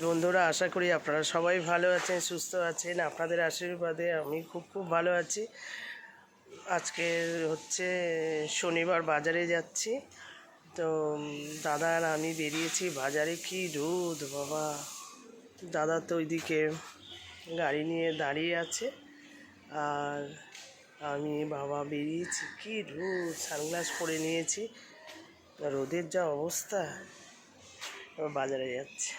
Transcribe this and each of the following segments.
বন্ধুরা, আশা করি আপনারা সবাই ভালো আছেন, সুস্থ আছেন। আপনাদের আশীর্বাদে আমি খুব ভালো আছি। আজকে হচ্ছে শনিবার, বাজারে যাচ্ছি। তো দাদা আর আমি বেরিয়েছি বাজারে। কি রোদ বাবা! দাদা তো ওইদিকে গাড়ি নিয়ে দাঁড়িয়ে আছে, আর আমি বাবা বেরিয়েছি। কি রোদ! সানগ্লাস পরে নিয়েছি, রোদের যা অবস্থা। বাজারে যাচ্ছি।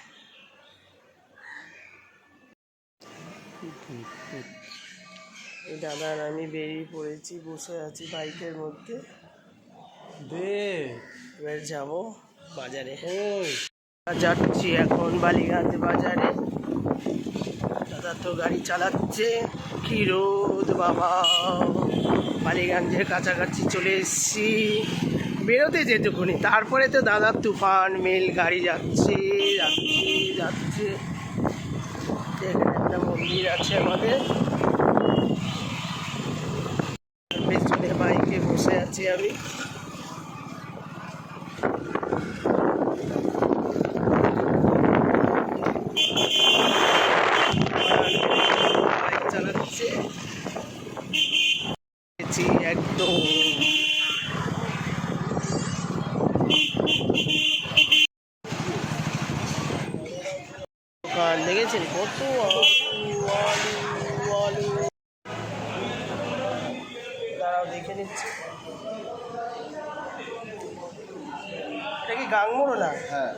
দাদা আর আমি বেরিয়ে পড়েছি, বসে আছি বাইকের মধ্যে। এবার যাবো বাজারে। যাচ্ছি এখন বালিগঞ্জ বাজারে। দাদা তো গাড়ি চালাচ্ছে। কি রোদ বাবা! বালিগঞ্জের কাছাকাছি চলে এসেছি, বেরোতে যেটুকুনি, তারপরে তো দাদার তুফান মেল গাড়ি যাচ্ছে যাচ্ছে যাচ্ছে। এখানে একটা মন্দির আছে আমাদের, পেছনে বাইকে বসে আছি আমি। বাইক চালাচ্ছে একদম। দোকান দেখেছেন কত আলু আলু আলু। দাঁড়াও দেখে নিচ্ছি। এটা কি গাংমোড়ো না? হ্যাঁ,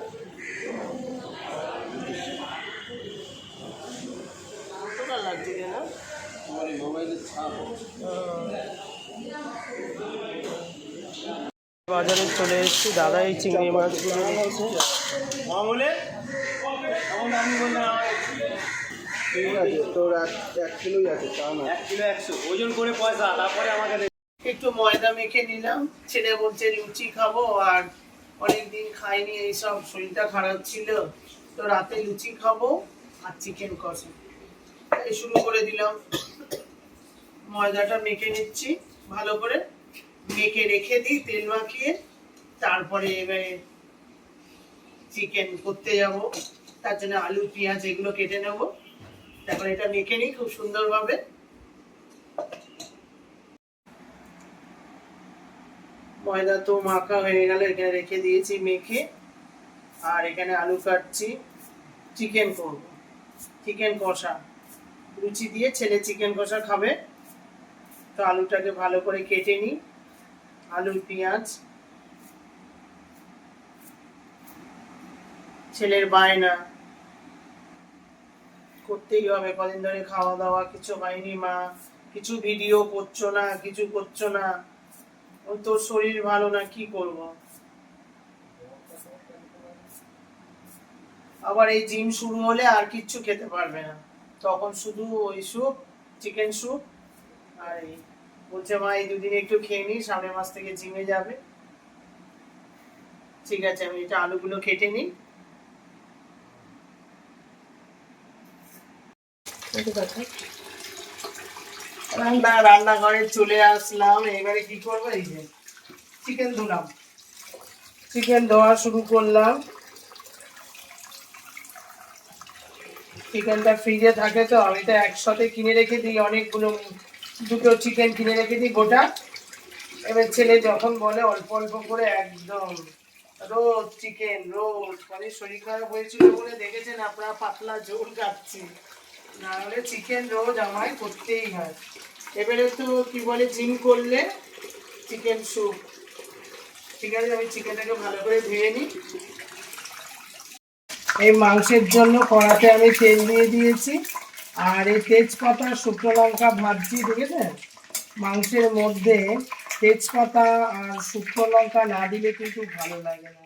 টোটাল লাগছে কেন? আমার এই মোবাইলের ছাপ। বাজারে চলে এসেছি। দাদা এই চিংড়ি মাছগুলো রেখেছে। ঠিক আছে, তোর এক কিলোই আছে, তা না 1 কিলো 100 ওজন করে পয়সা, তারপরে আমাকে একটু ময়দা মেখে নিলাম। ছেলে বলছে লুচি খাবো, আর অনেকদিন খাইনি, এইসব শরীরটা খারাপ ছিল, তো রাতে লুচি খাবো আর চিকেন কষা। এই শুরু করে দিলাম। ময়দাটা মেখে নিচ্ছি ভালো করে, মেখে রেখে দিই তেল মাখিয়ে। তারপরে এবারে চিকেন করতে যাব, তার জন্য আলু পেঁয়াজ এগুলো কেটে নেব। তারপরে এটা মেখে নিই খুব সুন্দরভাবে। ময়দা তো মাখা হয়ে গেল, এখানে রেখে দিয়েছি মেখে। আর এখানে আলু কাটছি, চিকেন করব, চিকেন কষা। লুচি দিয়ে ছেলে চিকেন কষা খাবে, তো আলুটাকে ভালো করে কেটে নিই। আলু পেঁয়াজ, ছেলের বায়না করতেই হবে, কদিন ধরে খাওয়া দাওয়া কিছু হয়নি। মা কিছু ভিডিও করছো না, কিছু করছো না, তোর শরীর ভালো না, কি করব। আবার এই জিম শুরু হলে আর কিচ্ছু খেতে পারবে না, তখন শুধু ওই স্যুপ, চিকেন স্যুপ। আর এই বলছে মা এই দুদিন একটু খেয়ে নি, সামনের মাস থেকে জিমে যাবে। ঠিক আছে, আমি এটা আলুগুলো কেটে নিই। রান্নাঘরে চলে আসলাম। এবারে কি করবো, এই যে চিকেন ধুলাম, চিকেন ধোয়া শুরু করলাম। চিকেনটা ফ্রিজে থাকে, তো আমি তো একসাথে কিনে রেখে দিই অনেকগুলো, দুটো চিকেন কিনে রেখে দিই গোটা। এবার ছেলে যখন বলে অল্প অল্প করে, একদম রোজ চিকেন রোজ। মানে শরীর খারাপ হয়েছিল বলে দেখেছেন আপনারা পাতলা ঝোল খাচ্ছি, না হলে চিকেন রোজ আমায় করতেই হয়। এবারে তো কি বলে, জিম করলে চিকেন স্যুপ। ঠিক আছে, আমি চিকেনটাকে ভালো করে ধুয়ে নিই। এই মাংসের জন্য কড়াতে আমি তেল দিয়ে দিয়েছি, আর এই তেজপাতা শুকনো লঙ্কা ভাজছি। দেখেছেন, মাংসের মধ্যে তেজপাতা আর শুকনো লঙ্কা না দিলে কিন্তু ভালো লাগে না।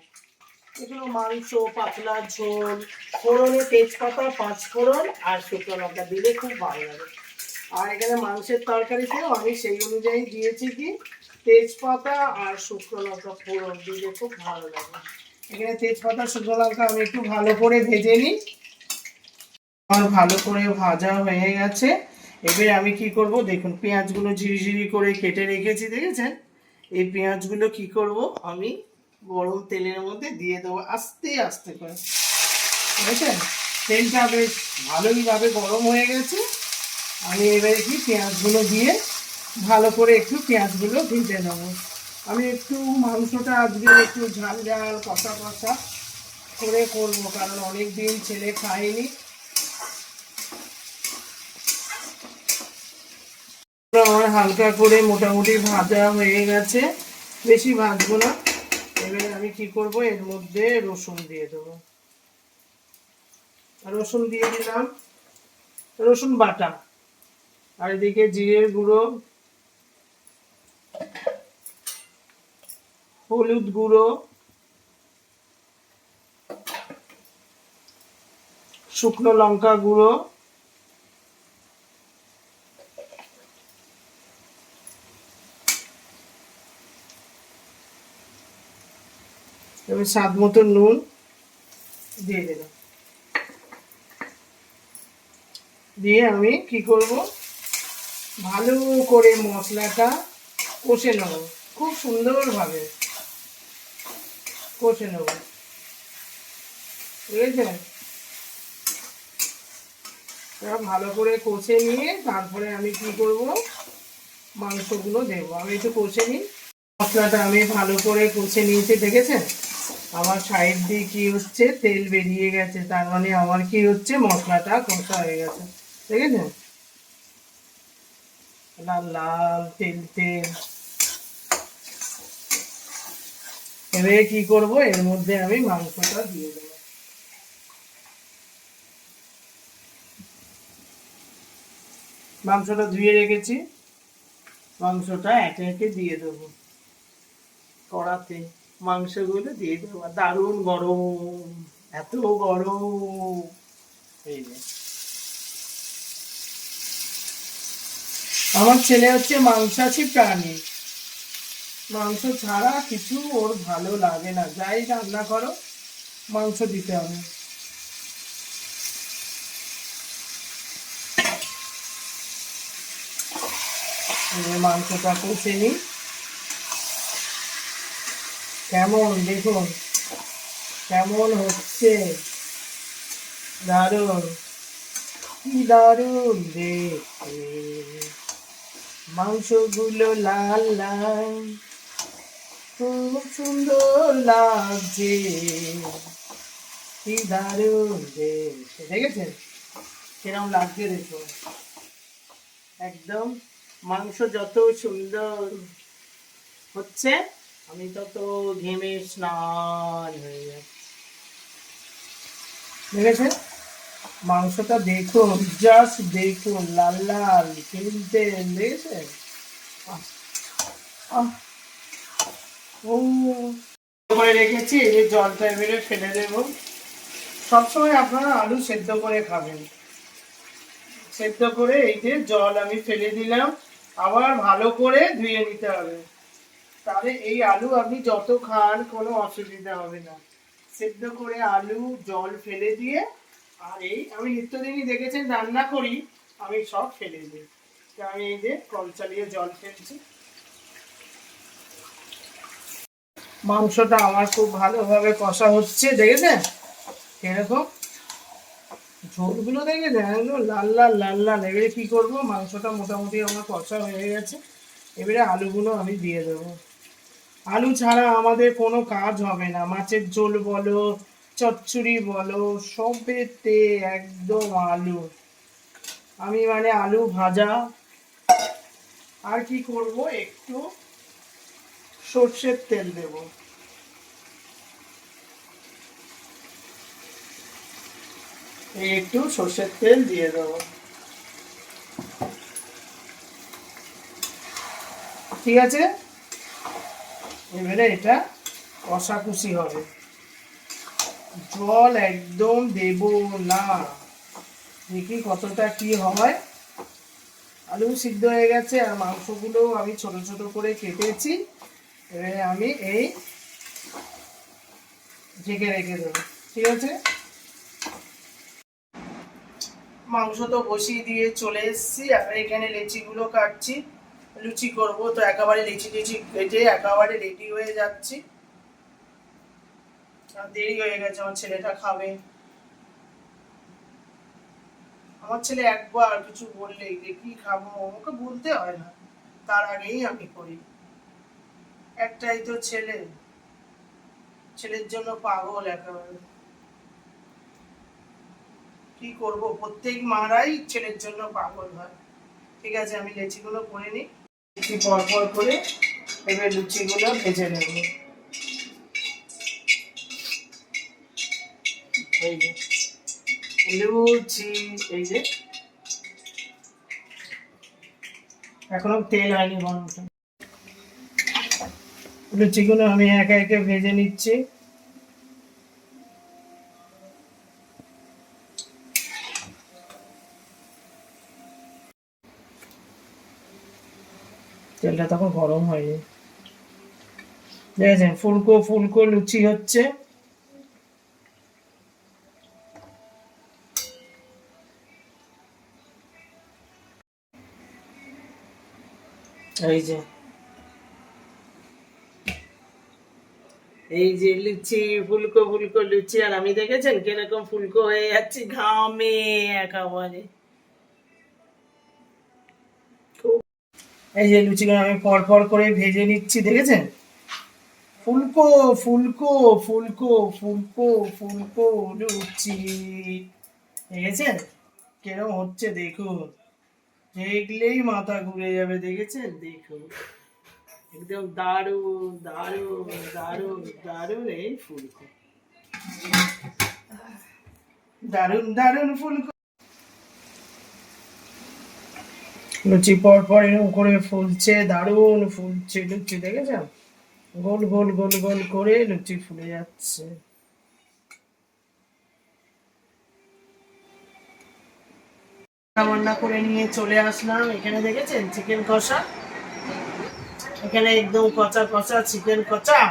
এগুলো মাংস পাতলা ঝোল, ফোড়নে তেজপাতা, পাঁচফোড়ন আর শুকনো লঙ্কা দিলে খুব ভালো লাগে। আর এখানে মাংসের তরকারিতেও আমি সেই অনুযায়ী দিয়েছি কি, তেজপাতা আর শুকনো লঙ্কা ফোড়ন দিলে খুব ভালো লাগে। এখানে তেজপাতা শুকনো লঙ্কা আমি একটু ভালো করে ভেজে নিই। আমার ভালো করে ভাজা হয়ে গেছে। এবারে আমি কি করব, দেখুন পেঁয়াজগুলো ঝিরিঝিরি করে কেটে রেখেছি, দেখেছেন। এই পেঁয়াজগুলো কি করব, আমি গরম তেলের মধ্যে দিয়ে দেবো আস্তে আস্তে করে, বুঝেছেন। তেলটা বেশ ভালোইভাবে গরম হয়ে গেছে। আমি এবারে কি পেঁয়াজগুলো দিয়ে ভালো করে একটু পেঁয়াজগুলো ভেজে নেবো। আমি একটু মাংসটা আজকে একটু ঝাল ঝাল কষা কষা করে করবো, কারণ অনেক দিন ছেলে খায়নি। আমার হালকা করে মোটামুটি ভাজা হয়ে গেছে, বেশি ভাজবো না। এবারে আমি কি করব, এর মধ্যে রসুন দিয়ে দেবো। রসুন দিয়ে দিলাম, রসুন বাটা। আর এদিকে জিরের গুঁড়ো, হলুদ গুঁড়ো, শুকনো লঙ্কা গুঁড়ো, এবার স্বাদ মতো নুন দিয়ে দিলাম। দিয়ে আমি কি করব, ভালো করে মশলাটা কষে নেব, খুব সুন্দরভাবে কষে নেব, বুঝেছেন? ভালো করে কষে নিয়ে তারপরে আমি কি করব, মাংসগুলো দেবো। আমি একটু কষে নিই। মশলাটা আমি ভালো করে কষে নিয়েছি, দেখেছেন? আমার সাইড দিয়ে কি হচ্ছে, তেল বেরিয়ে গেছে, তার মানে আমার কি হচ্ছে, মশলাটা কষা হয়ে গেছে, দেখেছেন? লাল লাল তেল তেল। এবারে কি করব, এর মধ্যে আমি মাংসটা দিয়ে দেবো। মাংসটা ধুয়ে রেখেছি, মাংসটা একে একে দিয়ে দেবো কড়াতে। মাংসগুলো দিয়ে দেবো, দারুণ গরম, এত গরম। এই যে আমার ছেলে হচ্ছে মাংসাশী প্রাণী, মাংস ছাড়া কিছু ওর ভালো লাগে না, যাই রান্না করো মাংস দিতে হবে। মাংসটা কষে নিই। কেমন দেখুন, কেমন হচ্ছে, দারুণ, কি দারুণ দেখতে, মাংসগুলো লাল লাল, খুব সুন্দর লাগছে, কি দারুণ দেখতে। দেখেছেন কিরম লাগছে দেখুন, একদম মাংস যত সুন্দর হচ্ছে আমি তত ঘেমে স্নান হয়ে যাচ্ছি। দেখেছেন মাংসটা দেখুন, জাস্ট দেখুন, লাল লাল কিনতে, দেখেছেন? ও করে রেখেছি, এই জলটা এবারে ফেলে দেব। সবসময় আপনারা আলু সেদ্ধ করে খাবেন, সেদ্ধ করে এই যে জল আমি ফেলে দিলাম, আবার ভালো করে ধুয়ে নিতে হবে, তাহলে এই আলু আপনি যত খান কোনো অসুবিধা হবে না। সেদ্ধ করে আলু জল ফেলে দিয়ে, আর এই আমি নিত্যদিনই দেখেছেন রান্না করি, আমি সব ফেলে দিই। আমি এই যে কল চালিয়ে জল ফেলছি। মাংসটা আমার খুব ভালোভাবে কষা হচ্ছে, দেখেছেন এরকম ঝোলগুলো, দেখেছেন একদম লাল লাল লাল লাল। এবারে কি করবো, মাংসটা মোটামুটি আমার কষা হয়ে গেছে, এবারে আলুগুলো আমি দিয়ে দেবো। আলু ছাড়া আমাদের কোনো কাজ হবে না, মাছের ঝোল বলো, চচ্চড়ি বলো, সবেতে একদম আলু। আমি মানে আলু ভাজা। আর কি করব, একটু সর্ষের তেল দেব, এই একটু সর্ষের তেল দিয়ে দেবো, ঠিক আছে? এবারে এটা কষাকষি হবে, জল একদম দেব না, দেখি কতটা কি হয়। আলু সিদ্ধ হয়ে গেছে, আর মাংসগুলো আমি ছোট ছোট করে কেটেছি, এবারে আমি এই ঢেকে রেখে দেবো, ঠিক আছে? মাংস তো বসিয়ে দিয়ে চলে এসেছি, আর এখানে লেচিগুলো কাটছি, লুচি করব, তো একেবারে লেচি লেচি কেটে একেবারে রেডি হয়ে যাচ্ছি। আর দেরি হয়ে গেছে, আমার ছেলেটা খাবে। আমার ছেলে একবার কিছু বললেই যে কি খাবো ওকে বলতে হয় না, তার আগেই আমি করি। একটাই তো ছেলে, ছেলের জন্য পাগল একেবারে। কি করব, প্রত্যেক মারাই ছেলের জন্য পাগল হয়। ঠিক আছে, আমি লেচিগুলো করে নিই, লুচি পর পর করে এবার লুচিগুলো ভেজে নেব। এই যে লুচি, এই যে এখনো তেল হয়নি গরম, লুচিগুলো আমি একে একে ভেজে নিচ্ছি। তেলটা তখন গরম হয়নি, দেখেছেন ফুলকো ফুলকো লুচি হচ্ছে। এই যে এই যে লুচি, ফুলকো ফুলকো লুচি, আর আমি দেখেছেন কিরকম ফুলকো হয়ে যাচ্ছি ঘামে একেবারে। এই যে লুচিগুলো আমি পর পর করে ভেজে নিচ্ছি, দেখেছেন ফুলকো ফুলকো ফুলকো ফুলকো ফুলকো লুচি, দেখেছেন কিরকম হচ্ছে দেখুন, দেখলেই মাথা ঘুরে যাবে, দেখেছেন দেখুন একদম দারুণ দারুণ দারুণ দারুণ। এই ফুলকো দারুণ দারুণ ফুলকো লুচি পর পর এরকম করে ফুলছে, দারুণ ফুলছে লুচি, দেখেছেন গোল গোল গোল গোল করে লুচি ফুলে যাচ্ছে। রান্না করে নিয়ে চলে আসলাম, এখানে দেখেছেন চিকেন কষা, এখানে একদম কচা কচা চিকেন কষা,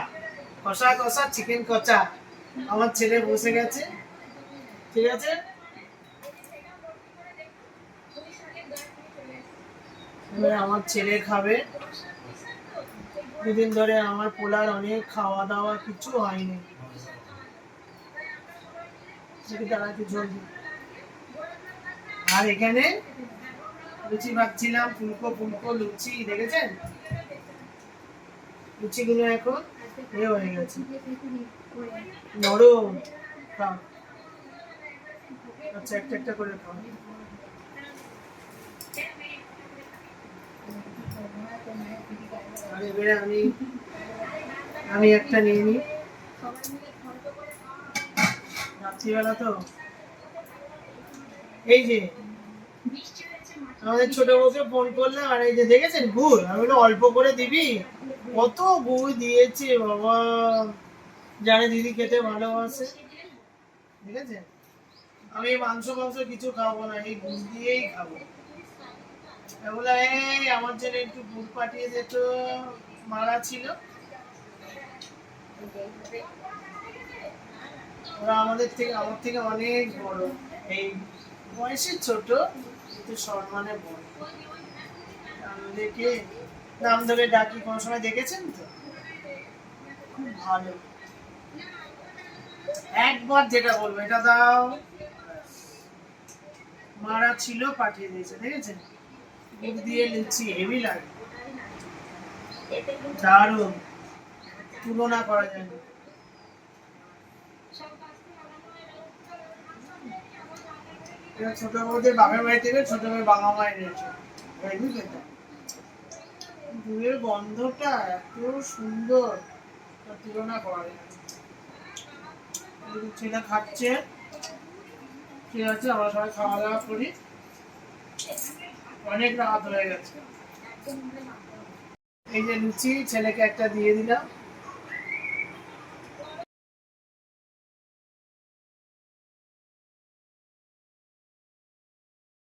কষা কষা চিকেন কষা। আমার ছেলে বসে গেছে, ঠিক আছে এবার আমার ছেলে খাবে। দুদিন ধরে আমার পোলার অনেক খাওয়া দাওয়া কিছু হয়নি, আর এখানে লুচি ভাবছিলাম, ফুলকো ফুলকো লুচি, দেখেছেন লুচিগুলো এখন এ হয়ে গেছে নরম। খাও, আচ্ছা একটা একটা করে খাও। আর এবারে আমি একটা নিয়ে নিই, রাত্রিবেলা তো। এই যে আমাদের ছোট বউকে ফোন করলাম, আর এই যে দেখেছেন গুড়, আমি বললাম অল্প করে দিবি, কত গুড় দিয়েছে বাবা, জানে দিদি খেতে ভালোবাসে, ঠিক আছে আমি মাংস মাংস কিছু খাবো না, এই গুড় দিয়েই খাবো। বলে এই আমার জন্য একটু গুড় পাঠিয়ে দিত, মারা ছিল। ওরা আমার থেকে অনেক বড়, এই বয়সে ছোট কিন্তু সম্মানে বড়। দেখে নাম ধরে ডাকি, কোনো সময় দেখেছেন তো, খুব ভালো। একবার যেটা বলবো এটা দাও, মারা ছিল পাঠিয়ে দিয়েছে, দেখেছেন গুড় দিয়ে লুচি হেভি লাগে, দারুণ, তুলনা করা যায় না। ছোট বউদের বাপের বাড়ি থেকে ছোট মেয়ে বাবা মায়ের রয়েছে, দুধের গন্ধটা এত সুন্দর, তুলনা করা যায় না। ছেলে খাচ্ছে, ঠিক আছে আমরা সবাই খাওয়া দাওয়া করি, অনেক রাত হয়ে গেছে। এই যে লুচি ছেলেকে একটা দিয়ে দিলাম।